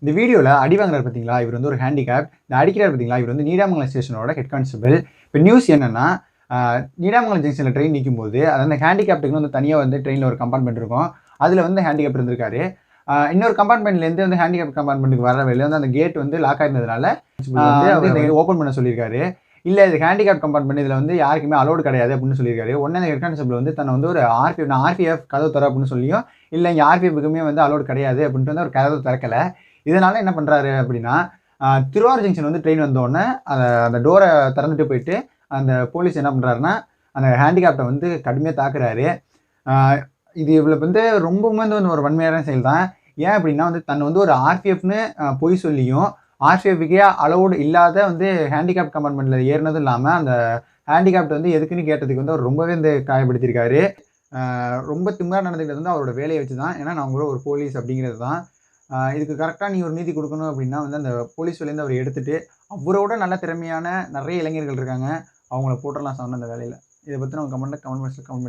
இந்த வீடியோல அடி வாங்குறாரு பார்த்தீங்களா? இவர் வந்து ஒரு ஹேண்டிகேப். இந்த அடிக்கிறார் பார்த்தீங்களா? இவர் வந்து நீடாமங்கலம் ஸ்டேஷனோட ஹெட் கான்ஸ்டபிள். இப்ப நியூஸ் என்னன்னா, நீடாமங்கலம் ஜங்ஷன்ல ட்ரெயின் நிக்கும்போது, அந்த ஹேண்டிகேப்டுக்குன்னு வந்து தனியா வந்து ட்ரெயின்ல ஒரு கம்பார்ட்மெண்ட் இருக்கும். அதுல வந்து ஹேண்டிகேப் இருந்திருக்காரு. இன்னொரு கம்பார்ட்மெண்ட்லேருந்து வந்து ஹேண்டிகேப் கம்பார்ட்மெண்ட்டுக்கு வர வழியில வந்து அந்த கேட் வந்து லாக் ஆயிருந்ததுனால, வந்து அவர ஓப்பன் பண்ண சொல்லியிருக்காரு. இல்ல இது ஹேண்டிகேப் கம்பார்ட்மெண்ட் இதுல வந்து யாருக்குமே அலோட் கிடையாது அப்படின்னு சொல்லியிருக்காரு. உடனே அந்த ஹெட் கான்ஸ்டபிள் வந்து தன்னை வந்து ஒரு நான் ஆர்பிஎஃப் கதவு திற அப்படின்னு சொல்லியும், இல்ல இங்க ஆர்பிஎஃப்க்குமே வந்து அலோட் கிடையாது அப்படின்ட்டு வந்து அவர் கதவு திறக்கல. இதனால என்ன பண்றாரு அப்படின்னா, திருவாரூர் ஜங்ஷன் வந்து ட்ரெயின் வந்தோனே, அந்த டோர திறந்துட்டு போயிட்டு, அந்த போலீஸ் என்ன பண்றாருன்னா, அந்த ஹேண்டிகேப்ட்ட வந்து கடுமையா தாக்குறாரு. ஆ இது இவளுக்கு வந்து ரொம்பவுமே வந்து ஒரு வன்மையான செயல் தான். ஏன் அப்படின்னா வந்து தன்னை வந்து ஒரு ஆர்பிஎஃப்ன்னு பொய் சொல்லியும், ஆர்பிஎஃப்க்கே அலோவ்டு இல்லாத வந்து ஹேண்டிகேப் கம்பார்ட்மெண்ட்ல ஏறுனதும் இல்லாம, அந்த ஹேண்டிகேப்ட் வந்து எதுக்குன்னு கேட்டதுக்கு வந்து அவர் ரொம்பவே வந்து காயப்படுத்தியிருக்காரு. ரொம்ப திமிரா நடந்துக்கிட்டது வந்து அவரோட வேலைய வச்சு தான். ஏன்னா நான் கூட ஒரு போலீஸ் அப்படிங்கிறது தான். இதுக்கு கரெக்ட்டா நீ ஒரு நீதி குடுக்கணும் அப்படின்னா வந்து அந்த போலீஸ் வேலையிலேருந்து அவர எடுத்துட்டு, அவரோட நல்ல திறமையான நெறைய இளைஞர்கள் இருக்காங்க. அவங்கள போட்டுறலாம் சார்ந்த அந்த வேலையில. இத பத்தின உங்க கமெண்ட் பாக்ஸ்ல கமெண்ட் பண்ணி